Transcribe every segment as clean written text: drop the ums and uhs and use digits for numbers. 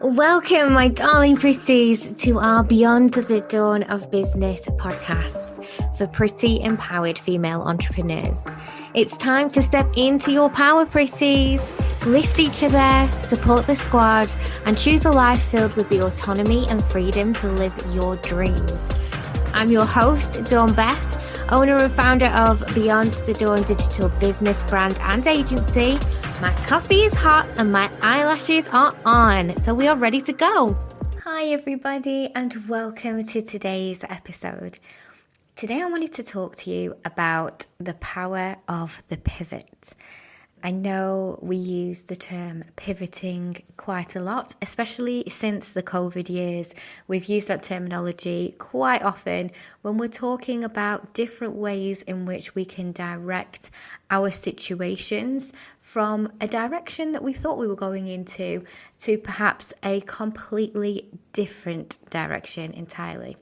Welcome, my darling pretties, to our Beyond the Dawn of Business podcast for pretty empowered female entrepreneurs. It's time to step into your power, pretties. Lift each other, support the squad, and choose a life filled with the autonomy and freedom to live your dreams. I'm your host, Dawn Beth, owner and founder of Beyond the Dawn digital business brand and agency. My coffee is hot and my eyelashes are on, so we are ready to go. Hi everybody and welcome to today's episode. Today I wanted to talk to you about the power of the pivot. I know we use the term pivoting quite a lot, especially since the COVID years. We've used that terminology quite often when we're talking about different ways in which we can direct our situations from a direction that we thought we were going into to perhaps a completely different direction entirely.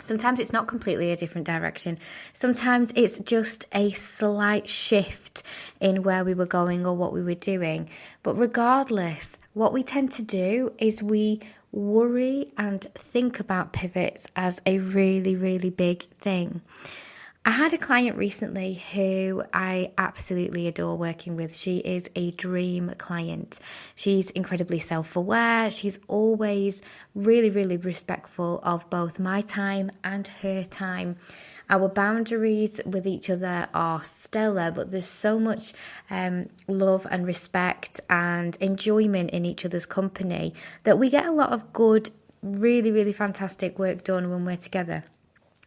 Sometimes it's not completely a different direction. Sometimes it's just a slight shift in where we were going or what we were doing. But regardless, what we tend to do is we worry and think about pivots as a really, really big thing. I had a client recently who I absolutely adore working with. She is a dream client. She's incredibly self-aware. She's always really, really respectful of both my time and her time. Our boundaries with each other are stellar, but there's so much love and respect and enjoyment in each other's company that we get a lot of good, really, really fantastic work done when we're together.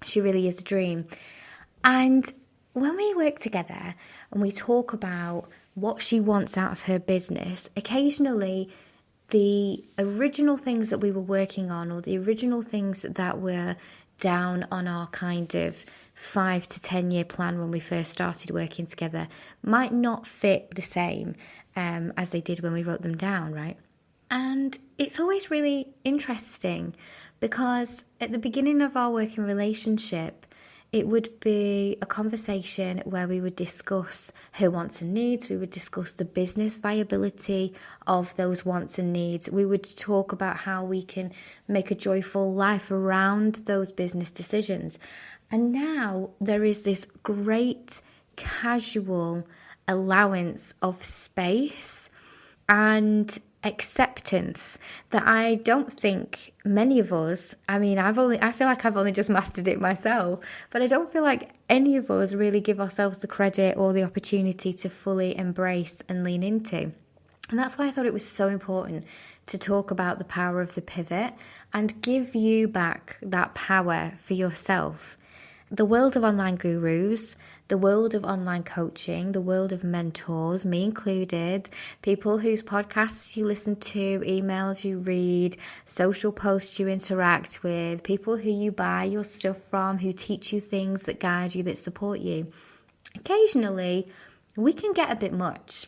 She really is a dream. And when we work together and we talk about what she wants out of her business, occasionally the original things that we were working on or the original things that were down on our kind of 5 to 10 year plan when we first started working together might not fit the same as they did when we wrote them down, right? And it's always really interesting because at the beginning of our working relationship, it would be a conversation where we would discuss her wants and needs. We would discuss the business viability of those wants and needs. We would talk about how we can make a joyful life around those business decisions. And now there is this great casual allowance of space and acceptance that I don't think many of us, I feel like I've only just mastered it myself, but I don't feel like any of us really give ourselves the credit or the opportunity to fully embrace and lean into. And that's why I thought it was so important to talk about the power of the pivot and give you back that power for yourself. The world of online gurus, the world of online coaching, the world of mentors, me included, people whose podcasts you listen to, emails you read, social posts you interact with, people who you buy your stuff from, who teach you things, that guide you, that support you. Occasionally, we can get a bit much.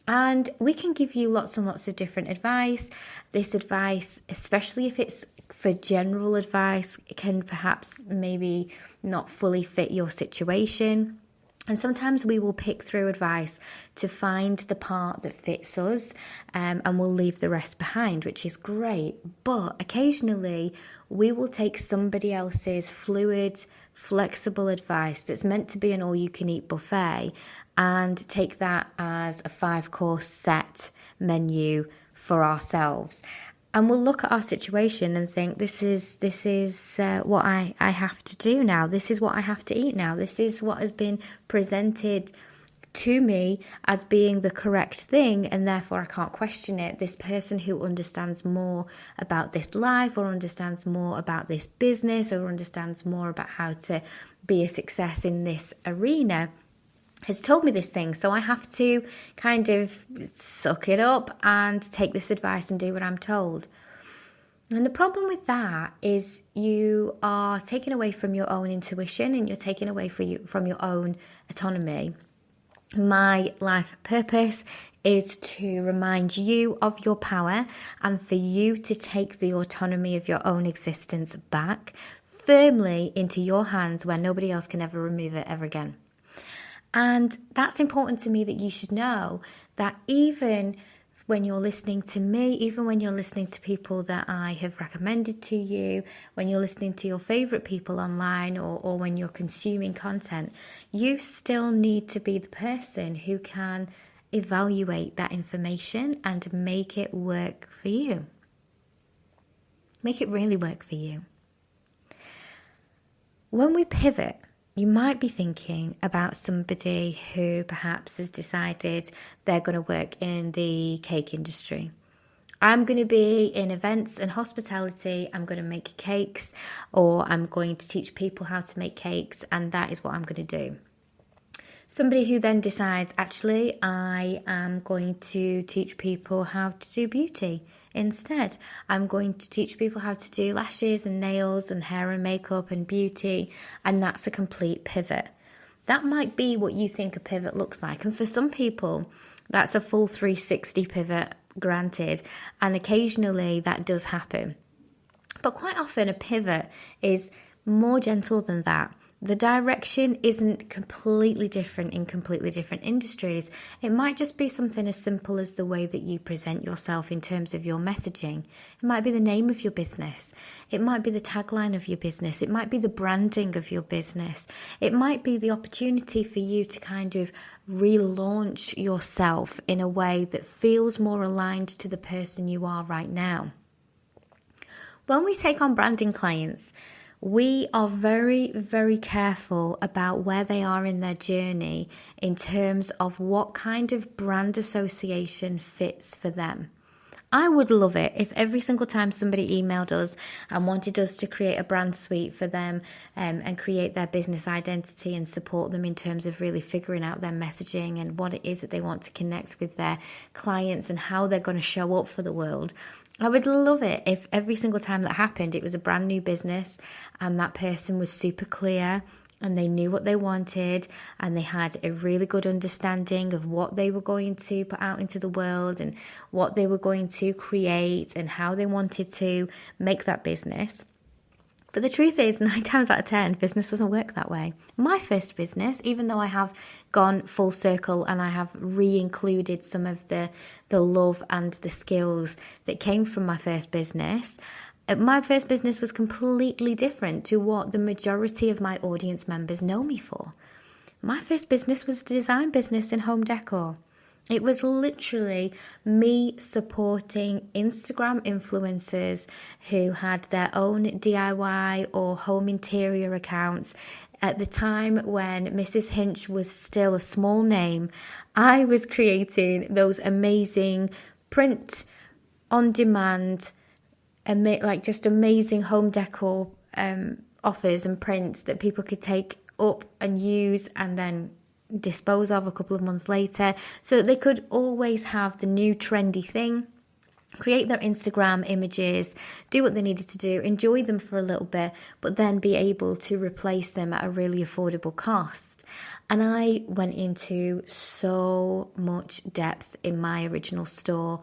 And we can give you lots and lots of different advice. This advice, especially if it's for general advice, can perhaps maybe not fully fit your situation. And sometimes we will pick through advice to find the part that fits us, and we'll leave the rest behind, which is great. But occasionally we will take somebody else's fluid, flexible advice that's meant to be an all-you-can-eat buffet and take that as a 5-course set menu for ourselves. And we'll look at our situation and think, this is what I have to do now. This is what I have to eat now. This is what has been presented to me as being the correct thing, and therefore I can't question it. This person who understands more about this life or understands more about this business or understands more about how to be a success in this arena has told me this thing, so I have to kind of suck it up and take this advice and do what I'm told. And the problem with that is you are taken away from your own intuition and you're taken away from your own autonomy. My life purpose is to remind you of your power and for you to take the autonomy of your own existence back firmly into your hands where nobody else can ever remove it ever again. And that's important to me that you should know that even when you're listening to me, even when you're listening to people that I have recommended to you, when you're listening to your favorite people online, or when you're consuming content, you still need to be the person who can evaluate that information and make it work for you. Make it really work for you. When we pivot, you might be thinking about somebody who perhaps has decided they're going to work in the cake industry. I'm going to be in events and hospitality. I'm going to make cakes, or I'm going to teach people how to make cakes, and that is what I'm going to do. Somebody who then decides, actually, I am going to teach people how to do beauty instead. I'm going to teach people how to do lashes and nails and hair and makeup and beauty, and that's a complete pivot. That might be what you think a pivot looks like. And for some people, that's a full 360 pivot, granted, and occasionally that does happen. But quite often a pivot is more gentle than that. The direction isn't completely different in completely different industries. It might just be something as simple as the way that you present yourself in terms of your messaging. It might be the name of your business. It might be the tagline of your business. It might be the branding of your business. It might be the opportunity for you to kind of relaunch yourself in a way that feels more aligned to the person you are right now. When we take on branding clients, we are very, very careful about where they are in their journey in terms of what kind of brand association fits for them. I would love it if every single time somebody emailed us and wanted us to create a brand suite for them and create their business identity and support them in terms of really figuring out their messaging and what it is that they want to connect with their clients and how they're going to show up for the world. I would love it if every single time that happened, it was a brand new business and that person was super clear and they knew what they wanted and they had a really good understanding of what they were going to put out into the world and what they were going to create and how they wanted to make that business. But the truth is, 9 times out of 10, business doesn't work that way. My first business, even though I have gone full circle and I have re-included some of the love and the skills that came from my first business was completely different to what the majority of my audience members know me for. My first business was a design business in home decor. It was literally me supporting Instagram influencers who had their own DIY or home interior accounts. At the time when Mrs. Hinch was still a small name, I was creating those amazing print on demand, just amazing home decor offers and prints that people could take up and use and then dispose of a couple of months later, so that they could always have the new trendy thing, create their Instagram images, do what they needed to do, enjoy them for a little bit, but then be able to replace them at a really affordable cost. And I went into so much depth in my original store.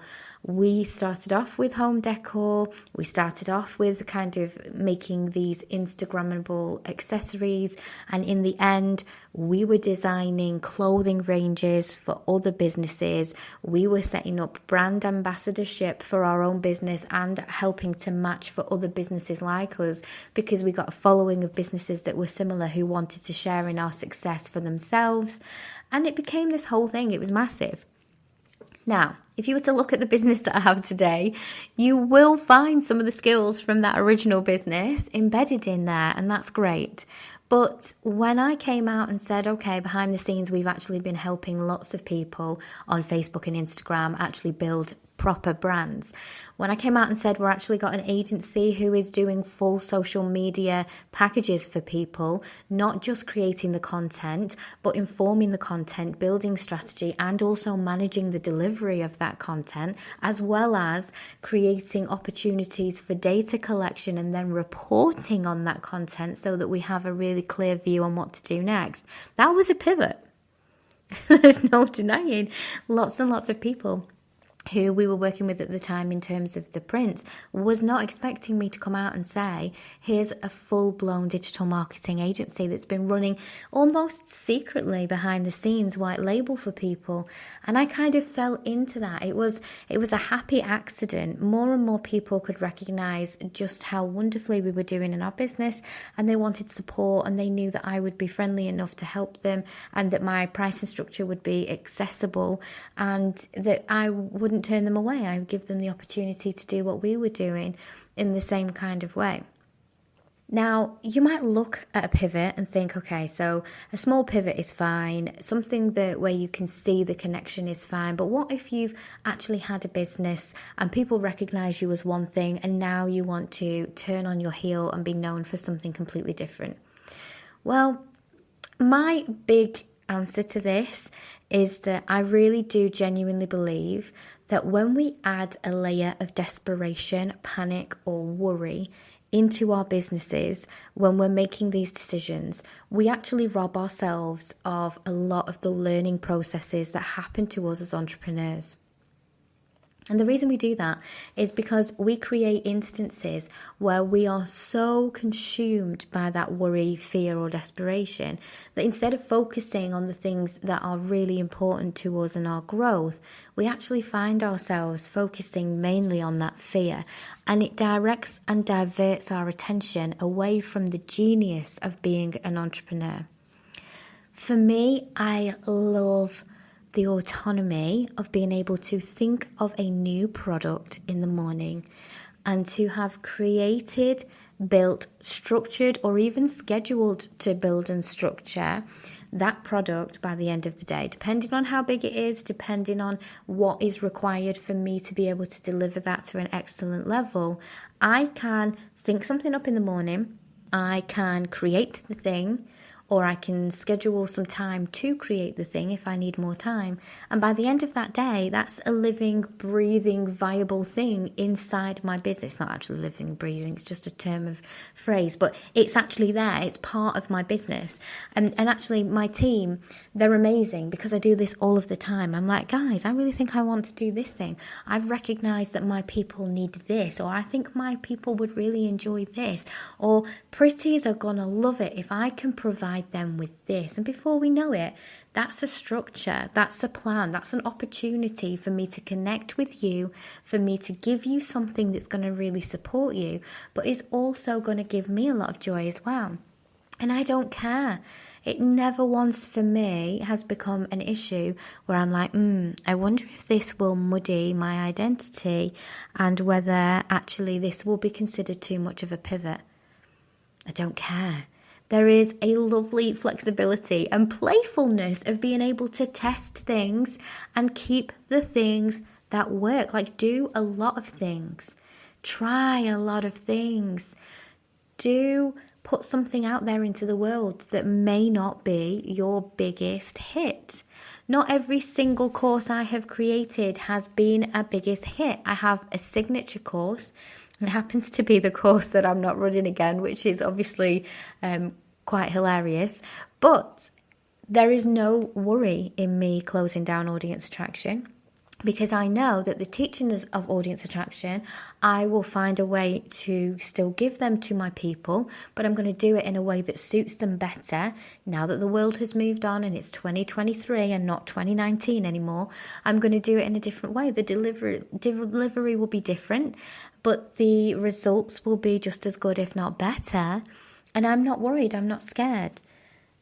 We started off with home decor. We started off with kind of making these Instagrammable accessories. And in the end, we were designing clothing ranges for other businesses. We were setting up brand ambassadorship for our own business and helping to match for other businesses like us, because we got a following of businesses that were similar who wanted to share in our success for themselves. And it became this whole thing. It was massive. Now, if you were to look at the business that I have today, you will find some of the skills from that original business embedded in there, and that's great. But when I came out and said, okay, behind the scenes, we've actually been helping lots of people on Facebook and Instagram actually build proper brands. When I came out and said we're actually got an agency who is doing full social media packages for people, not just creating the content, but informing the content, building strategy, and also managing the delivery of that content, as well as creating opportunities for data collection and then reporting on that content so that we have a really clear view on what to do next. That was a pivot. There's no denying. Lots and lots of people who we were working with at the time in terms of the prints, was not expecting me to come out and say, here's a full-blown digital marketing agency that's been running almost secretly behind the scenes, white label for people. And I kind of fell into that. It was a happy accident. More and more people could recognize just how wonderfully we were doing in our business, and they wanted support, and they knew that I would be friendly enough to help them, and that my pricing structure would be accessible, and that I wouldn't turn them away. I would give them the opportunity to do what we were doing in the same kind of way. Now, you might look at a pivot and think, okay, so a small pivot is fine, something that where you can see the connection is fine, but what if you've actually had a business and people recognize you as one thing, and now you want to turn on your heel and be known for something completely different? Well, my big answer to this is that I really do genuinely believe that when we add a layer of desperation, panic, or worry into our businesses, when we're making these decisions, we actually rob ourselves of a lot of the learning processes that happen to us as entrepreneurs. And the reason we do that is because we create instances where we are so consumed by that worry, fear, or desperation that instead of focusing on the things that are really important to us and our growth, we actually find ourselves focusing mainly on that fear. And it directs and diverts our attention away from the genius of being an entrepreneur. For me, I love the autonomy of being able to think of a new product in the morning and to have created, built, structured, or even scheduled to build and structure that product by the end of the day, depending on how big it is, depending on what is required for me to be able to deliver that to an excellent level. I can think something up in the morning, I can create the thing, or I can schedule some time to create the thing if I need more time. And by the end of that day, that's a living, breathing, viable thing inside my business. Not actually living, breathing, it's just a term of phrase, but it's actually there. It's part of my business. And actually my team, they're amazing because I do this all of the time. I'm like, guys, I really think I want to do this thing. I've recognized that my people need this, or I think my people would really enjoy this, or pretties are gonna love it if I can provide them with this. And before we know it, that's a structure, that's a plan, that's an opportunity for me to connect with you, for me to give you something that's going to really support you, but is also going to give me a lot of joy as well. And I don't care. It never once for me has become an issue where I'm like, I wonder if this will muddy my identity and whether actually this will be considered too much of a pivot. I don't care. There is a lovely flexibility and playfulness of being able to test things and keep the things that work. Like, do a lot of things. Try a lot of things. Do put something out there into the world that may not be your biggest hit. Not every single course I have created has been a biggest hit. I have a signature course. It happens to be the course that I'm not running again, which is obviously quite hilarious. But there is no worry in me closing down audience attraction, because I know that the teachings of audience attraction, I will find a way to still give them to my people, but I'm going to do it in a way that suits them better. Now that the world has moved on and it's 2023 and not 2019 anymore, I'm going to do it in a different way. The delivery will be different, but the results will be just as good, if not better. And I'm not worried. I'm not scared.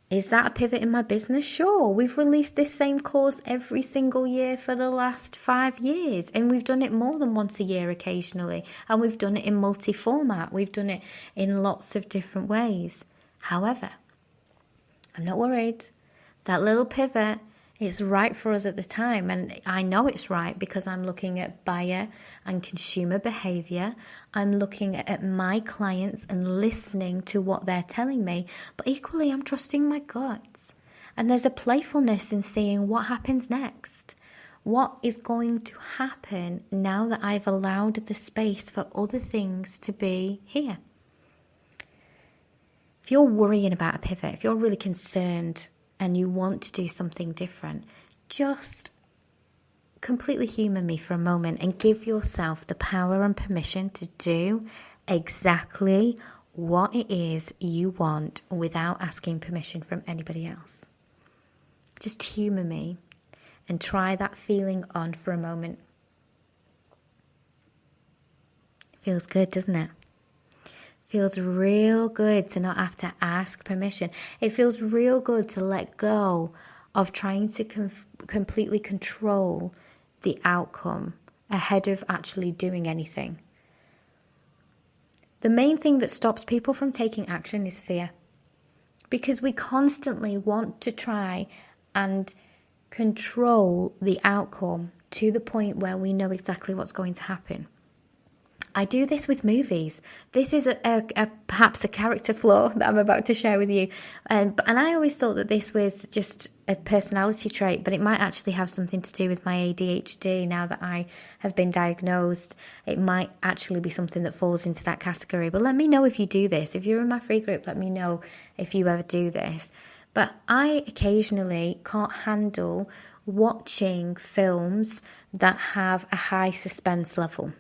Is that a pivot in my business? Sure. We've released this same course every single year for the last 5 years. And we've done it more than once a year occasionally. And we've done it in multi-format. We've done it in lots of different ways. However, I'm not worried. That little pivot is right for us at the time. And I know it's right because I'm looking at buyer and consumer behavior. I'm looking at my clients and listening to what they're telling me. But equally, I'm trusting my guts. And there's a playfulness in seeing what happens next. What is going to happen now that I've allowed the space for other things to be here? If you're worrying about a pivot, if you're really concerned and you want to do something different, just completely humour me for a moment and give yourself the power and permission to do exactly what it is you want without asking permission from anybody else. Just humour me and try that feeling on for a moment. Feels good, doesn't it? Feels real good to not have to ask permission. It feels real good to let go of trying to completely control the outcome ahead of actually doing anything. The main thing that stops people from taking action is fear. Because we constantly want to try and control the outcome to the point where we know exactly what's going to happen. I do this with movies. This is perhaps a character flaw that I'm about to share with you. And I always thought that this was just a personality trait, but it might actually have something to do with my ADHD. Now that I have been diagnosed, it might actually be something that falls into that category. But let me know if you do this. If you're in my free group, let me know if you ever do this. But I occasionally can't handle watching films that have a high suspense level.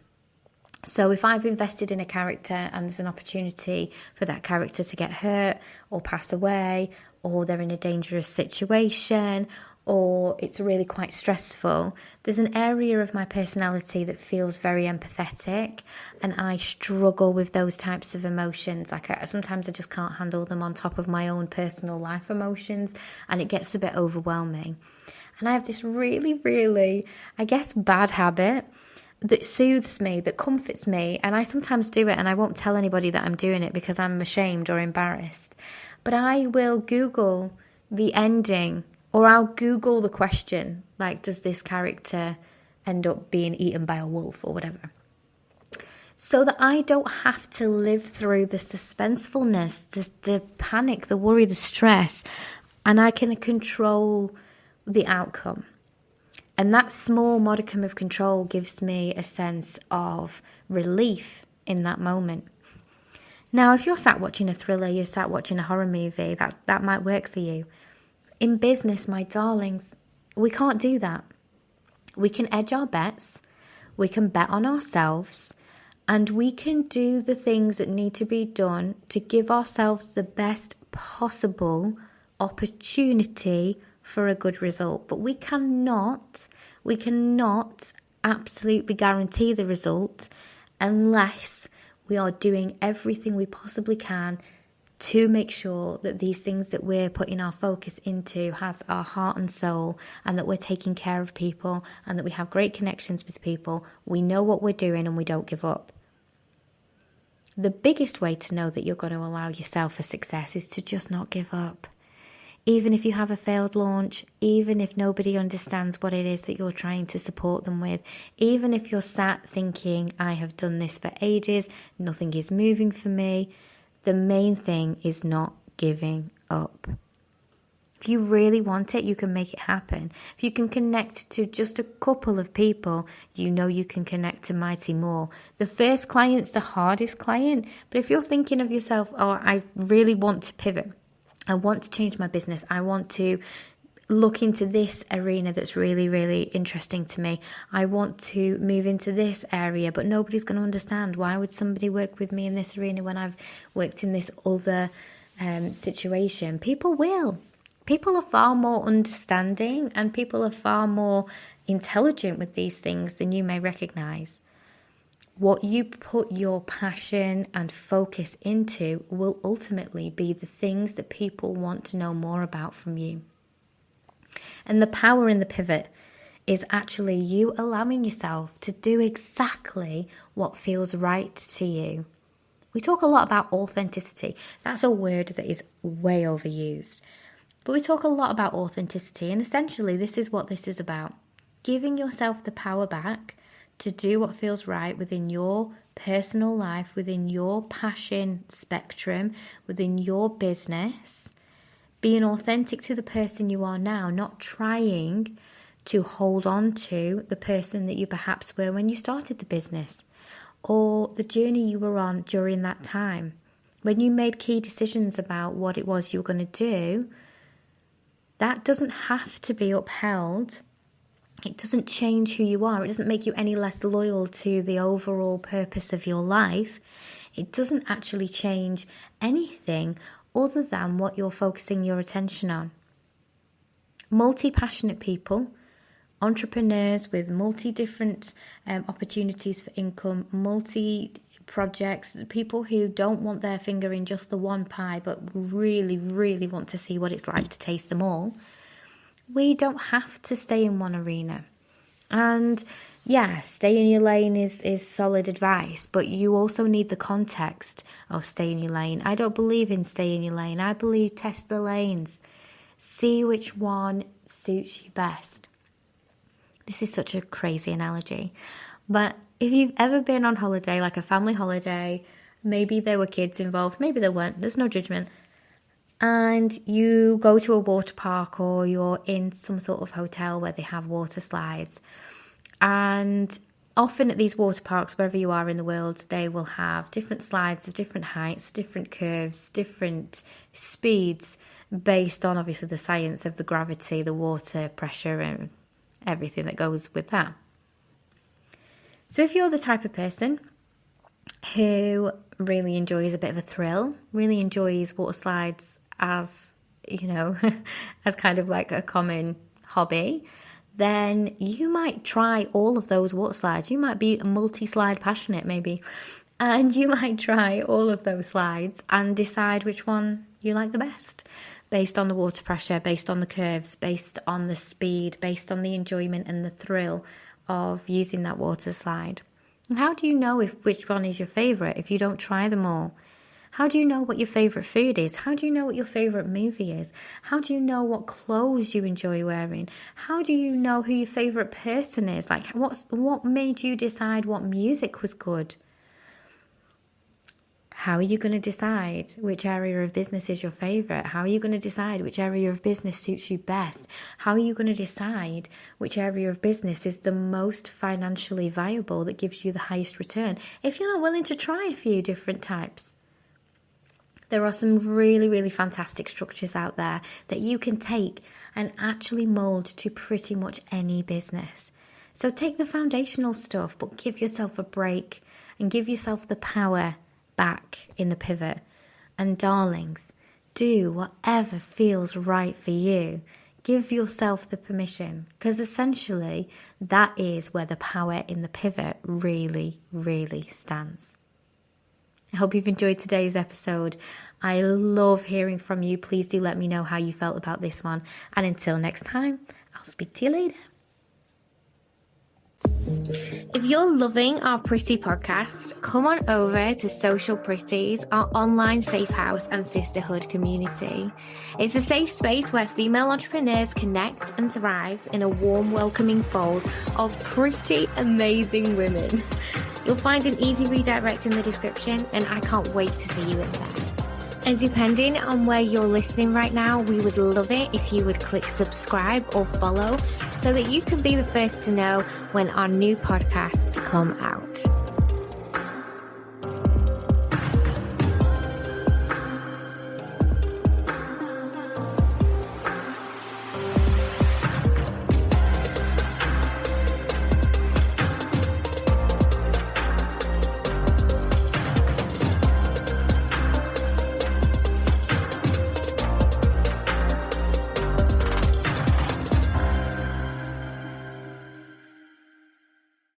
So if I've invested in a character and there's an opportunity for that character to get hurt or pass away, or they're in a dangerous situation, or it's really quite stressful, there's an area of my personality that feels very empathetic, and I struggle with those types of emotions. Sometimes I just can't handle them on top of my own personal life emotions, and it gets a bit overwhelming. And I have this really, really, I guess, bad habit that soothes me, that comforts me, and I sometimes do it and I won't tell anybody that I'm doing it because I'm ashamed or embarrassed. But I will Google the ending, or I'll Google the question, like, does this character end up being eaten by a wolf or whatever? So that I don't have to live through the suspensefulness, the panic, the worry, the stress, and I can control the outcome. And that small modicum of control gives me a sense of relief in that moment. Now, if you're sat watching a thriller, you're sat watching a horror movie, that might work for you. In business, my darlings, we can't do that. We can edge our bets, we can bet on ourselves, and we can do the things that need to be done to give ourselves the best possible opportunity for a good result. But we cannot absolutely guarantee the result unless we are doing everything we possibly can to make sure that these things that we're putting our focus into has our heart and soul, and that we're taking care of people, and that we have great connections with people. We know what we're doing and we don't give up. The biggest way to know that you're going to allow yourself a success is to just not give up. Even if you have a failed launch, even if nobody understands what it is that you're trying to support them with, even if you're sat thinking, I have done this for ages, nothing is moving for me, the main thing is not giving up. If you really want it, you can make it happen. If you can connect to just a couple of people, you know you can connect to mighty more. The first client's the hardest client, but if you're thinking of yourself, oh, I really want to pivot, I want to change my business, I want to look into this arena that's really, really interesting to me, I want to move into this area, but nobody's going to understand. Why would somebody work with me in this arena when I've worked in this other situation? People will. People are far more understanding, and people are far more intelligent with these things than you may recognize. What you put your passion and focus into will ultimately be the things that people want to know more about from you. And the power in the pivot is actually you allowing yourself to do exactly what feels right to you. We talk a lot about authenticity. That's a word that is way overused. But we talk a lot about authenticity, and essentially this is what this is about. Giving yourself the power back to do what feels right within your personal life, within your passion spectrum, within your business. Being authentic to the person you are now, not trying to hold on to the person that you perhaps were when you started the business, or the journey you were on during that time. When you made key decisions about what it was you were going to do, that doesn't have to be upheld It doesn't change who you are. It doesn't make you any less loyal to the overall purpose of your life. It doesn't actually change anything other than what you're focusing your attention on. Multi-passionate people, entrepreneurs with multi-different opportunities for income, multi-projects, people who don't want their finger in just the one pie, but really, really want to see what it's like to taste them all. We don't have to stay in one arena. And yeah, stay in your lane is solid advice, but you also need the context of stay in your lane. I don't believe in stay in your lane. I believe test the lanes. See which one suits you best. This is such a crazy analogy, but if you've ever been on holiday, like a family holiday, maybe there were kids involved, maybe there weren't, there's no judgment, and you go to a water park or you're in some sort of hotel where they have water slides. And often at these water parks, wherever you are in the world, they will have different slides of different heights, different curves, different speeds based on obviously the science of the gravity, the water pressure and everything that goes with that. So if you're the type of person who really enjoys a bit of a thrill, really enjoys water slides as, as kind of like a common hobby, then you might try all of those water slides. You might be a multi-slide passionate maybe, and you might try all of those slides and decide which one you like the best, based on the water pressure, based on the curves, based on the speed, based on the enjoyment and the thrill of using that water slide. And how do you know which one is your favourite if you don't try them all? How do you know what your favourite food is? How do you know what your favourite movie is? How do you know what clothes you enjoy wearing? How do you know who your favourite person is? Like, what made you decide what music was good? How are you going to decide which area of business is your favourite? How are you going to decide which area of business suits you best? How are you going to decide which area of business is the most financially viable that gives you the highest return if you're not willing to try a few different types? There are some really, really fantastic structures out there that you can take and actually mould to pretty much any business. So take the foundational stuff, but give yourself a break and give yourself the power back in the pivot. And darlings, do whatever feels right for you. Give yourself the permission, because essentially that is where the power in the pivot really, really stands. I hope you've enjoyed today's episode. I love hearing from you. Please do let me know how you felt about this one. And until next time, I'll speak to you later. If you're loving our Pretty podcast, come on over to Social Pretties, our online safe house and sisterhood community. It's a safe space where female entrepreneurs connect and thrive in a warm, welcoming fold of pretty amazing women. You'll find an easy redirect in the description, and I can't wait to see you in there. And depending on where you're listening right now, we would love it if you would click subscribe or follow so that you can be the first to know when our new podcasts come out.